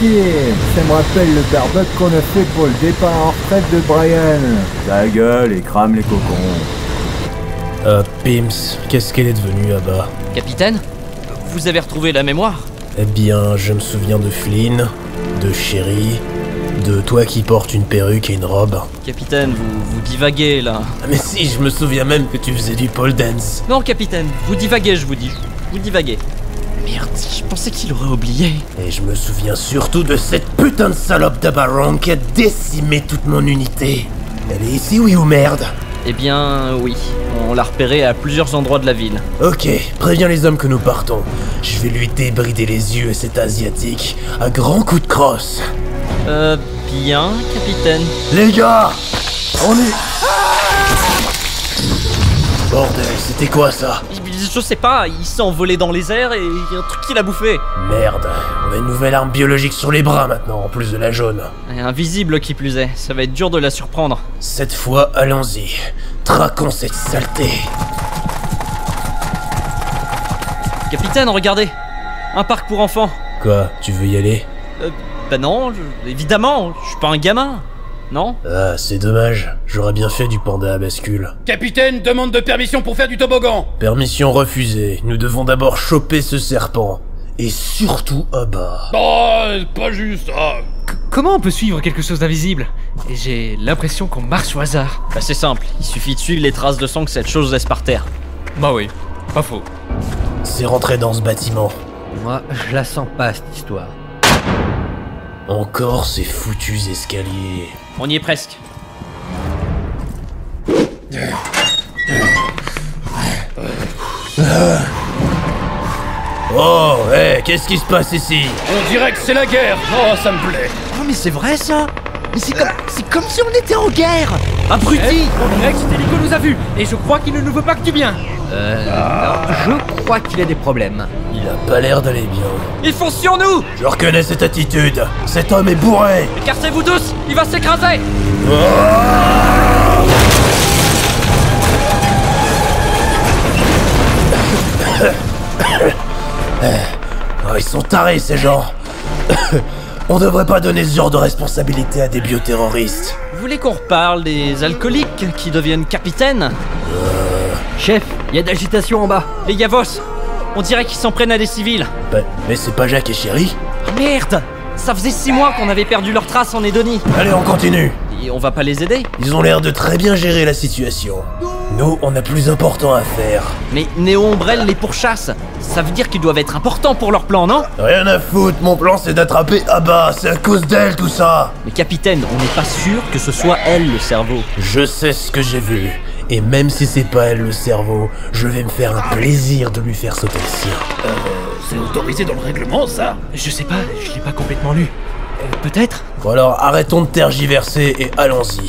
Ça me rappelle le barbecue qu'on a fait pour le départ en retraite de Brian. Ta gueule et crame les cocons. Pims, qu'est-ce qu'elle est devenue là-bas? Capitaine, vous avez retrouvé la mémoire? Eh bien, je me souviens de Flynn, de Sherry, de toi qui portes une perruque et une robe. Capitaine, vous divaguez là. Ah mais si, je me souviens même que tu faisais du pole dance. Non, capitaine, vous divaguez, je vous dis. Vous divaguez. Merde, je pensais qu'il aurait oublié. Et je me souviens surtout de cette putain de salope d'Abaron qui a décimé toute mon unité. Elle est ici, oui ou merde? Eh bien, oui. On l'a repérée à plusieurs endroits de la ville. Ok, préviens les hommes que nous partons. Je vais lui débrider les yeux à cet asiatique, à grands coups de crosse. Bien, capitaine. Les gars, on est... Bordel, c'était quoi ça? Je sais pas, il s'est envolé dans les airs et il y a un truc qui l'a bouffé. Merde, on a une nouvelle arme biologique sur les bras maintenant, en plus de la jaune. Et invisible qui plus est, ça va être dur de la surprendre. Cette fois, allons-y. Traquons cette saleté. Capitaine, regardez. Un parc pour enfants. Quoi, tu veux y aller? Bah non, évidemment, je suis pas un gamin. Non? Ah, c'est dommage. J'aurais bien fait du panda à bascule. Capitaine, demande de permission pour faire du toboggan. Permission refusée. Nous devons d'abord choper ce serpent. Et surtout Abba. Oh, pas juste. Comment on peut suivre quelque chose d'invisible? Et j'ai l'impression qu'on marche au hasard. Bah c'est simple, il suffit de suivre les traces de sang que cette chose laisse par terre. Bah oui, pas faux. C'est rentré dans ce bâtiment. Moi, je la sens pas, cette histoire. Encore ces foutus escaliers. On y est presque. Oh, hé, qu'est-ce qui se passe ici? On dirait que c'est la guerre. Oh, ça me plaît. Oh, mais c'est vrai, ça? Mais c'est comme si on était en guerre! Abruti! On dirait que cet hélico nous a vus, et je crois qu'il ne nous veut pas que du bien. Non, je crois qu'il a des problèmes. Il a pas l'air d'aller bien. Ils foncent sur nous! Je reconnais cette attitude. Cet homme est bourré. Écartez-vous tous! Il va s'écraser! Oh, ils sont tarés, ces gens. On devrait pas donner ce genre de responsabilité à des bioterroristes. Vous voulez qu'on reparle des alcooliques qui deviennent capitaines? Chef, il y a de l'agitation en bas. Les Yavos! On dirait qu'ils s'en prennent à des civils. Bah, mais c'est pas Jacques et Chéri? Merde! Ça faisait 6 mois qu'on avait perdu leurs traces en Edonie. Allez, on continue. Et on va pas les aider? Ils ont l'air de très bien gérer la situation. Nous, on a plus important à faire. Mais Néo Ombrelle les pourchasse. Ça veut dire qu'ils doivent être importants pour leur plan, non? Rien à foutre, mon plan c'est d'attraper Abba, c'est à cause d'elle tout ça. Mais capitaine, on n'est pas sûr que ce soit elle le cerveau. Je sais ce que j'ai vu. Et même si c'est pas elle le cerveau, je vais me faire un plaisir de lui faire sauter le sien. C'est autorisé dans le règlement, ça? Je sais pas, je l'ai pas complètement lu. Peut-être? Bon alors, arrêtons de tergiverser et allons-y.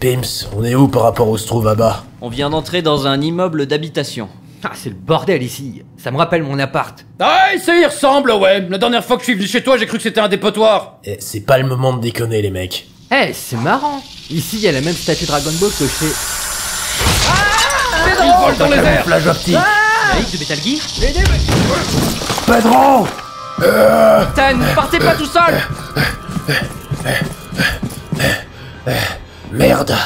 Pims, on est où par rapport où se trouve Abba? On vient d'entrer dans un immeuble d'habitation. Ah, c'est le bordel ici. Ça me rappelle mon appart. Ah, ça y ressemble, ouais. La dernière fois que je suis venu chez toi, j'ai cru que c'était un dépotoir. Eh, c'est pas le moment de déconner les mecs. Eh, c'est marrant. Ici, il y a la même statue Dragon Ball que chez... Il vole dans les airs. Flash optique. Naïf de Metal Gear? Pedro. Capitaine, partez pas tout seul! Merde,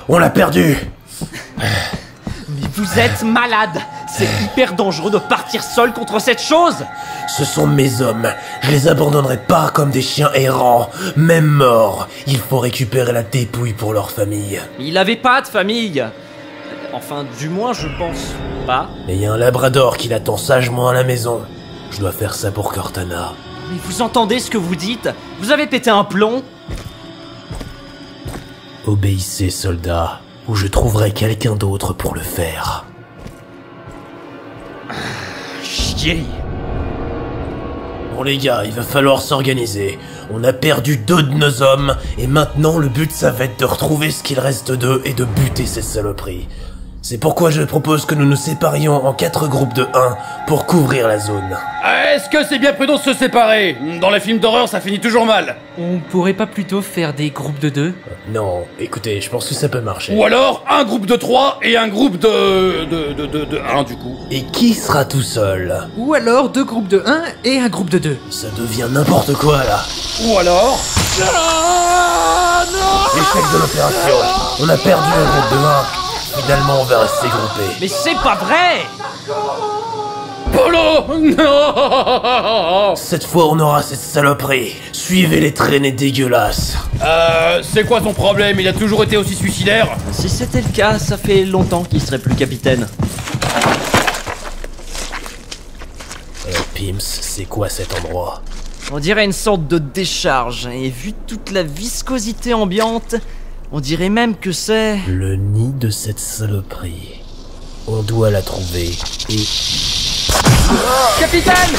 on l'a perdu. Mais vous êtes malade! C'est hyper dangereux de partir seul contre cette chose! Ce sont mes hommes. Je les abandonnerai pas comme des chiens errants. Même morts, il faut récupérer la dépouille pour leur famille. Il avait pas de famille! Enfin, du moins, je pense pas. Mais il y a un labrador qui l'attend sagement à la maison. Je dois faire ça pour Cortana. Mais vous entendez ce que vous dites? Vous avez pété un plomb? Obéissez, soldats, ou je trouverai quelqu'un d'autre pour le faire. Chier! Bon les gars, il va falloir s'organiser. On a perdu 2 de nos hommes, et maintenant le but ça va être de retrouver ce qu'il reste d'eux et de buter ces saloperies. C'est pourquoi je propose que nous nous séparions en 4 groupes de 1 pour couvrir la zone. Est-ce que c'est bien prudent de se séparer? Dans les films d'horreur, ça finit toujours mal. On pourrait pas plutôt faire des groupes de 2? Non, écoutez, je pense que ça peut marcher. Ou alors, un groupe de 3 et un groupe de 1 du coup. Et qui sera tout seul? Ou alors 2 groupes de 1 et un groupe de 2. Ça devient n'importe quoi là. Ou alors... L'échec de l'opération. On a perdu un groupe de 1. Finalement, on va rester groupés. Mais c'est pas vrai! Polo! Non! Cette fois, on aura cette saloperie. Suivez les traînées dégueulasses. C'est quoi son problème? Il a toujours été aussi suicidaire? Si c'était le cas, ça fait longtemps qu'il serait plus capitaine. Pims, c'est quoi cet endroit? On dirait une sorte de décharge, et vu toute la viscosité ambiante, on dirait même que c'est... Le nid de cette saloperie. On doit la trouver et... Capitaine!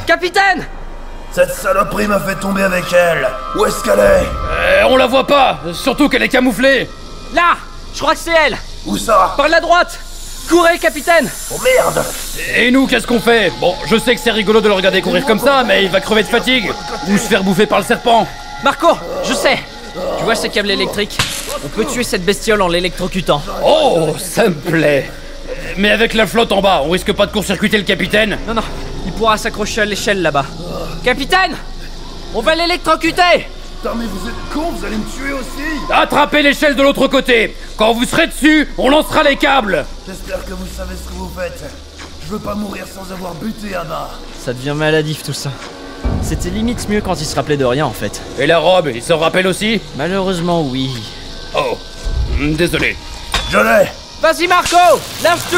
Capitaine! Cette saloperie m'a fait tomber avec elle. Où est-ce qu'elle est? On la voit pas, surtout qu'elle est camouflée. Là! Je crois que c'est elle! Où ça? Par la droite! Courez, capitaine! Oh merde! Et nous, qu'est-ce qu'on fait? Bon, je sais que c'est rigolo de le regarder courir comme ça, mais il va crever de fatigue. Ou se faire bouffer par le serpent. Marco, je sais! Tu vois ces câbles électriques? On peut tuer cette bestiole en l'électrocutant. Oh, ça me plaît. Mais avec la flotte en bas, on risque pas de court-circuiter le capitaine? Non, il pourra s'accrocher à l'échelle là-bas. Capitaine! On va l'électrocuter! Putain, mais vous êtes cons, vous allez me tuer aussi! Attrapez l'échelle de l'autre côté. Quand vous serez dessus, on lancera les câbles. J'espère que vous savez ce que vous faites. Je veux pas mourir sans avoir buté à bas. Ça devient maladif tout ça. C'était limite mieux quand il se rappelait de rien en fait. Et la robe, il s'en rappelle aussi? Malheureusement oui. Oh, désolé. Je l'ai! Vas-y, Marco! Lance tout!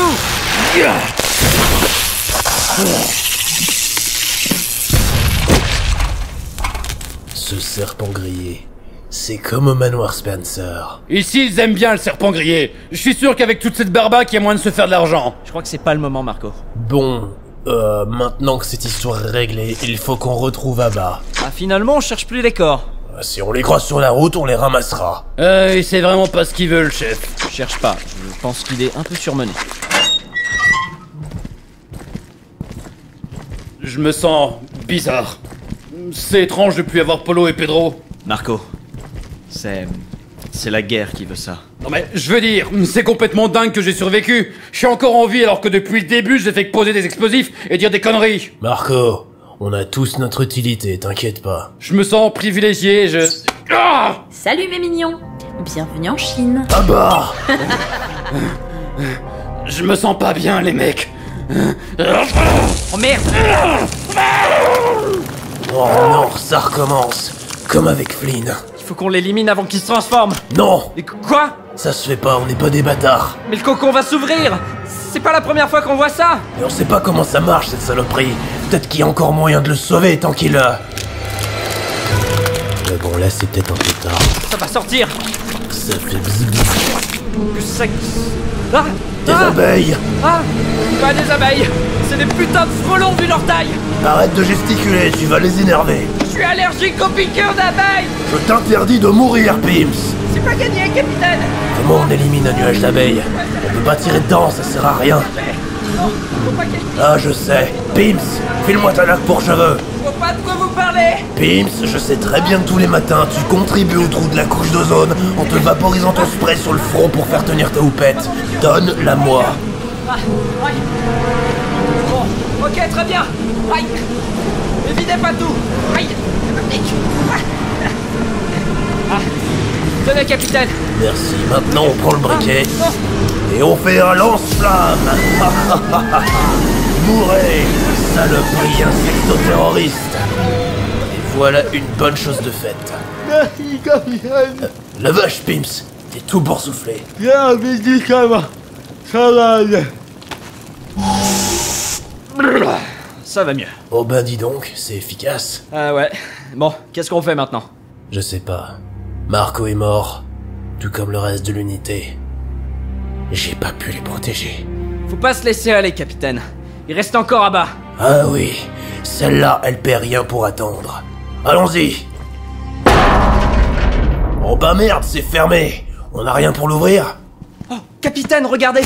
Ce serpent grillé, c'est comme au manoir Spencer. Ici, ils aiment bien le serpent grillé. Je suis sûr qu'avec toute cette barbaque, il y a moyen de se faire de l'argent. Je crois que c'est pas le moment Marco. Bon, maintenant que cette histoire est réglée, il faut qu'on retrouve Abba. Ah finalement on cherche plus les corps. Si on les croise sur la route, on les ramassera. Il sait vraiment pas ce qu'il veut, le chef. Je cherche pas, je pense qu'il est un peu surmené. Je me sens bizarre. C'est étrange de plus avoir Polo et Pedro. Marco, c'est la guerre qui veut ça. Non mais, je veux dire, c'est complètement dingue que j'ai survécu. Je suis encore en vie alors que depuis le début, j'ai fait que poser des explosifs et dire des conneries. Marco, on a tous notre utilité, t'inquiète pas. Je me sens privilégié, Ah! Salut mes mignons, bienvenue en Chine. Abba! Je me sens pas bien, les mecs. Oh merde! Oh non, ça recommence. Comme avec Flynn. Il faut qu'on l'élimine avant qu'il se transforme. Non! Mais quoi? Ça se fait pas, on n'est pas des bâtards. Mais le cocon va s'ouvrir! C'est pas la première fois qu'on voit ça! Et on sait pas comment ça marche, cette saloperie. Peut-être qu'il y a encore moyen de le sauver tant qu'il a... Mais bon, là, c'est peut-être un peu tard. Ça va sortir! Ça fait bzz bzz. Que ça... Ah! Des abeilles! Ah! Pas des abeilles! C'est des putains de frelons vu leur taille! Arrête de gesticuler, tu vas les énerver. Je suis allergique aux piqûres d'abeilles! Je t'interdis de mourir, Pims. C'est pas gagné, capitaine! Comment on élimine un nuage d'abeilles? On peut pas tirer dedans, ça sert à rien. Non, faut pas qu'il... Ah, je sais. Pims, file-moi ta laque pour cheveux. Faut pas de quoi vous parler! Pims, je sais très bien que tous les matins, tu contribues au trou de la couche d'ozone en te vaporisant ton spray sur le front pour faire tenir ta houppette. Donne-la-moi. Ah, aïe. Bon, ok, très bien. Aïe. Évidez pas tout. Aïe. Ça me pique. Ah. Tenez, capitaine. Merci, maintenant on prend le briquet et on fait un lance-flamme. Mourez, saloperie insecto-terroriste. Et voilà une bonne chose de faite. Merci, capitaine. La vache, Pims, t'es tout boursouflé. Bien, médicament. Salade. Ça va mieux. Oh ben dis donc, c'est efficace. Ah ouais. Bon, qu'est-ce qu'on fait maintenant? Je sais pas. Marco est mort, tout comme le reste de l'unité. J'ai pas pu les protéger. Faut pas se laisser aller, capitaine. Il reste encore à bas. Ah oui, celle-là, elle paie rien pour attendre. Allons-y. Oh bah merde, c'est fermé. On n'a rien pour l'ouvrir? Oh, capitaine, regardez!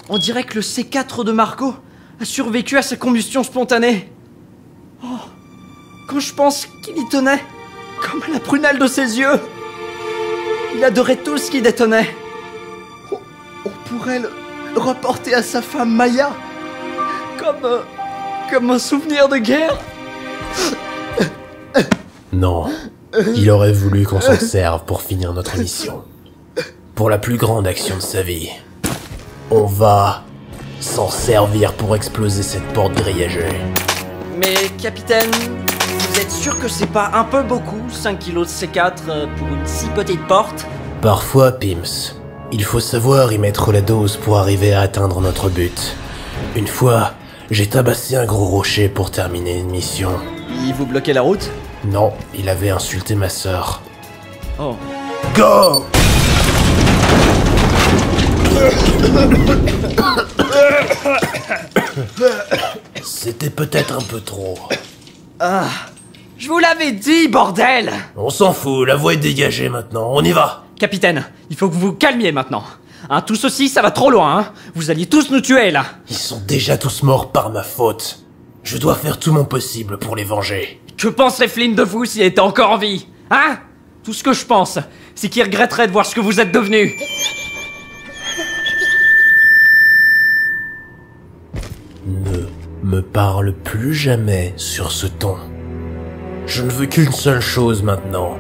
On dirait que le C4 de Marco a survécu à sa combustion spontanée. Oh, quand je pense qu'il y tenait, comme à la prunelle de ses yeux. Il adorait tout ce qui détonnait. On pourrait le reporter à sa femme Maya, comme un souvenir de guerre. Non, il aurait voulu qu'on s'en serve pour finir notre mission. Pour la plus grande action de sa vie. On va s'en servir pour exploser cette porte grillagée. Mais capitaine, vous êtes sûr que c'est pas un peu beaucoup, 5 kilos de C4 pour une si petite porte? Parfois, Pims, il faut savoir y mettre la dose pour arriver à atteindre notre but. Une fois, j'ai tabassé un gros rocher pour terminer une mission. Il vous bloquait la route? Non, il avait insulté ma sœur. Oh. Go! C'était peut-être un peu trop. Ah, je vous l'avais dit, bordel! On s'en fout, la voie est dégagée maintenant, on y va! Capitaine, il faut que vous vous calmiez maintenant. Hein, tout ceci, ça va trop loin, hein. Vous alliez tous nous tuer, là. Ils sont déjà tous morts par ma faute. Je dois faire tout mon possible pour les venger. Que penserait Flynn de vous s'il était encore en vie? Hein? Tout ce que je pense, c'est qu'il regretterait de voir ce que vous êtes devenus. Ne me parle plus jamais sur ce ton. Je ne veux qu'une seule chose maintenant.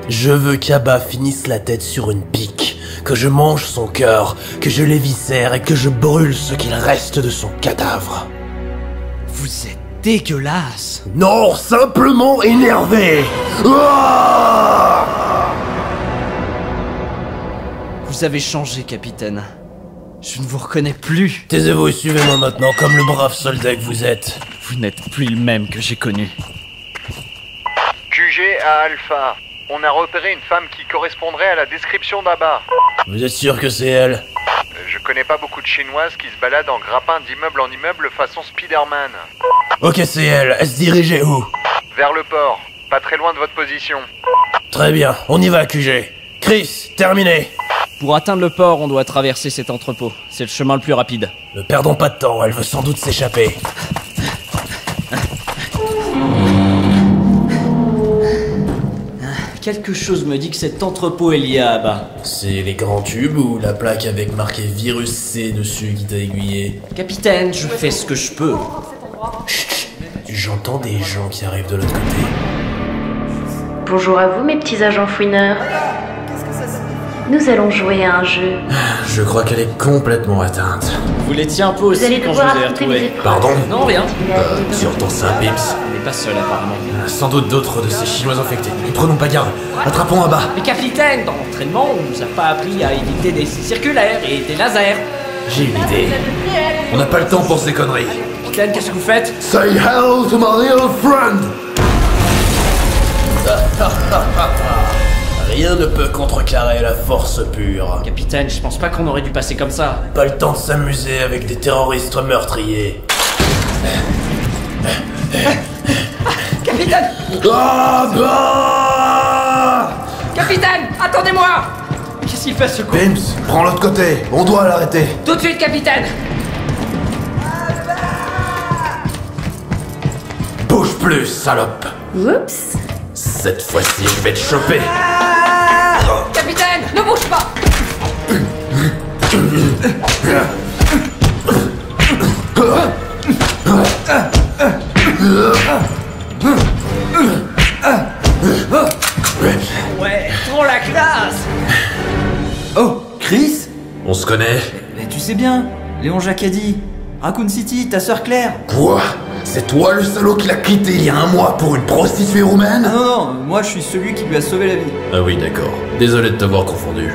Je veux qu'Abba finisse la tête sur une pique, que je mange son cœur, que je l'éviscère et que je brûle ce qu'il reste de son cadavre. Vous êtes dégueulasse. Non, simplement énervé. Ah! Vous avez changé, capitaine. Je ne vous reconnais plus. Taisez-vous et suivez-moi maintenant comme le brave soldat que vous êtes. Vous n'êtes plus le même que j'ai connu. QG à Alpha. On a repéré une femme qui correspondrait à la description d'Abba. Vous êtes sûr que c'est elle? Je connais pas beaucoup de Chinoises qui se baladent en grappin d'immeuble en immeuble façon Spider-Man. Ok, c'est elle. Elle se dirigeait où? Vers le port, pas très loin de votre position. Très bien, on y va, QG. Chris, terminé. Pour atteindre le port, on doit traverser cet entrepôt. C'est le chemin le plus rapide. Ne perdons pas de temps, elle veut sans doute s'échapper. Quelque chose me dit que cet entrepôt est lié à Abba. C'est les grands tubes ou la plaque avec marqué virus C dessus qui t'a aiguillé? Capitaine, je fais ce que je peux. Chut, j'entends des gens qui arrivent de l'autre côté. Bonjour à vous, mes petits agents fouineurs. Nous allons jouer à un jeu. Je crois qu'elle est complètement atteinte. Vous l'étiez un peu aussi allez quand je devoir vous ai affronter les retrouvé. épreuves. Pardon? Non, rien. Tu entends ça, Pips? On n'est pas seul apparemment. Sans doute d'autres de ces Chinois infectés. Ne prenons pas garde. Attrapons Abba. Mais capitaine, dans l'entraînement, on nous a pas appris à éviter des circulaires et des lasers. J'ai une idée. On n'a pas le temps pour ces conneries. Capitaine, qu'est-ce que vous faites? Say hello to my little friend! Rien ne peut contrecarrer la force pure. Capitaine, je pense pas qu'on aurait dû passer comme ça. Pas le temps de s'amuser avec des terroristes meurtriers. Capitaine! Abba! Capitaine, attendez-moi! Qu'est-ce qu'il fait ce coup? Pims, prends l'autre côté. On doit l'arrêter. Tout de suite, capitaine! Bouge plus, salope. Oups. Cette fois-ci, je vais te choper. Capitaine, ne bouge pas! Ouais, trop la classe! Oh, Chris? On se connaît? Mais tu sais bien, Léon Jacadi, Raccoon City, ta sœur Claire. Quoi? C'est toi le salaud qui l'a quitté il y a un mois pour une prostituée roumaine? Ah non, moi je suis celui qui lui a sauvé la vie. Ah oui, d'accord. Désolé de t'avoir confondu.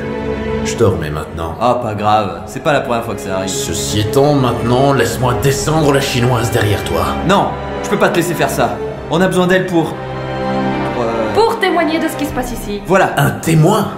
Je te remets maintenant. Ah, pas grave, c'est pas la première fois que ça arrive. Ceci étant, maintenant, laisse-moi descendre la chinoise derrière toi. Non, je peux pas te laisser faire ça. On a besoin d'elle pour... Pour témoigner de ce qui se passe ici. Voilà. Un témoin?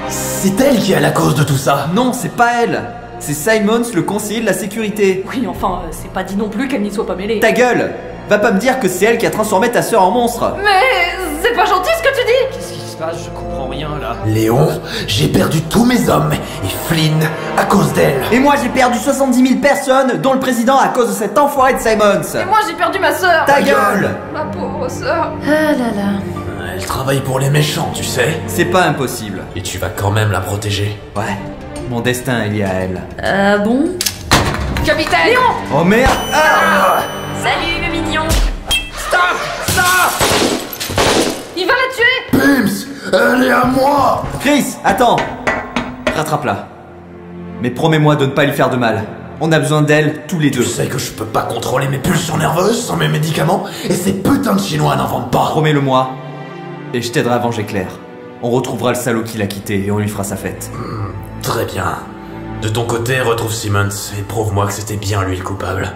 C'est elle qui est à la cause de tout ça. Non, c'est pas elle. C'est Simons, le conseiller de la sécurité. Oui, enfin, c'est pas dit non plus qu'elle n'y soit pas mêlée. Ta gueule! Va pas me dire que c'est elle qui a transformé ta sœur en monstre. Mais c'est pas gentil ce que tu dis. Qu'est-ce qui se passe? Je comprends rien là. Léon, j'ai perdu tous mes hommes, et Flynn, à cause d'elle. Et moi j'ai perdu 70 000 personnes, dont le président à cause de cet enfoiré de Simons. Et moi j'ai perdu ma sœur. Ta gueule! Ma pauvre sœur. Ah là là. Elle travaille pour les méchants, tu sais. C'est pas impossible. Et tu vas quand même la protéger. Ouais, mon destin est lié à elle. Ah bon? Capitaine! Léon! Oh merde! Ah! Salut le mignon. Stop! Stop! Il va la tuer! Pims, elle est à moi! Chris, attends! Rattrape-la. Mais promets-moi de ne pas lui faire de mal. On a besoin d'elle tous les deux. Tu sais que je peux pas contrôler mes pulsions nerveuses sans mes médicaments, et ces putains de Chinois n'en vendent pas. Promets-le-moi, et je t'aiderai à venger Claire. On retrouvera le salaud qui l'a quitté et on lui fera sa fête. Très bien. De ton côté, retrouve Simmons et prouve-moi que c'était bien lui le coupable.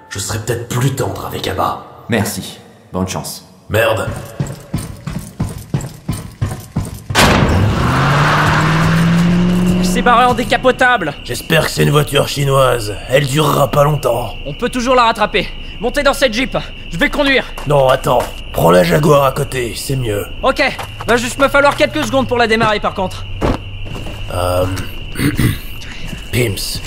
Je serai peut-être plus tendre avec Abba. Merci. Bonne chance. Merde. Elle s'est barrée en décapotable. J'espère que c'est une voiture chinoise. Elle durera pas longtemps. On peut toujours la rattraper. Montez dans cette Jeep. Je vais conduire. Non, attends. Prends la Jaguar à côté, c'est mieux. Ok. Va juste me falloir quelques secondes pour la démarrer par contre. Pims,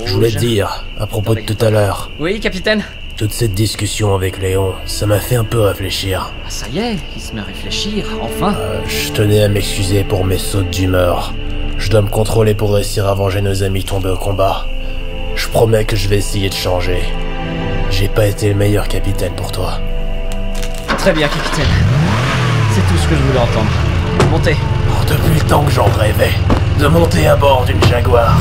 je voulais te dire, à propos de tout à l'heure, Oui, capitaine. toute cette discussion avec Léon, ça m'a fait un peu réfléchir. Ah, ça y est, il se met à réfléchir, enfin. Je tenais à m'excuser pour mes sautes d'humeur. Je dois me contrôler pour réussir à venger nos amis tombés au combat. Je promets que je vais essayer de changer. J'ai pas été le meilleur capitaine pour toi. Très bien, capitaine. C'est tout ce que je voulais entendre. Montez. Oh, depuis le temps que j'en rêvais, de monter à bord d'une Jaguar.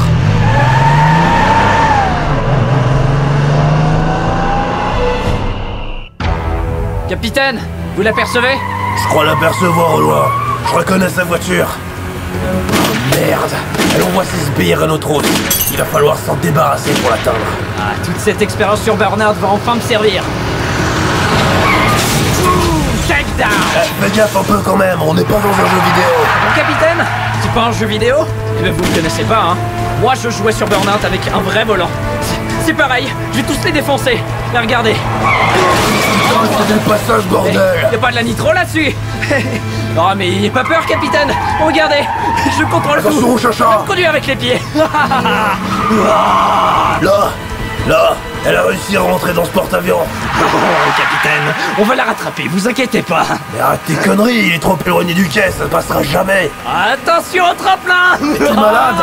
Capitaine, vous l'apercevez? Je crois l'apercevoir au loin. Je reconnais sa voiture. Merde, elle envoie ses sbires à notre hôte. Il va falloir s'en débarrasser pour l'atteindre. Ah, toute cette expérience sur Burnout va enfin me servir. Takedown! Fais gaffe un peu quand même, on n'est pas dans un jeu vidéo. Mon capitaine, c'est pas un jeu vidéo? Eh ben vous le connaissez pas, hein. Moi je jouais sur Burnout avec un vrai volant. C'est pareil, je vais tous les défoncer. Et regardez. C'est le passage, bordel. Y'a pas de la nitro là-dessus. Oh mais n'ayez pas peur, capitaine. Regardez, je contrôle tout. Attention, chacha. Je conduis avec les pieds. Là, elle a réussi à rentrer dans ce porte-avions. Oh, capitaine, on va la rattraper, vous inquiétez pas. Mais arrête tes conneries, il est trop éloigné du quai, ça ne passera jamais. Attention au tremplin. Mais t'es malade.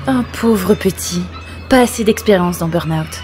Un pauvre petit. Pas assez d'expérience dans Burnout.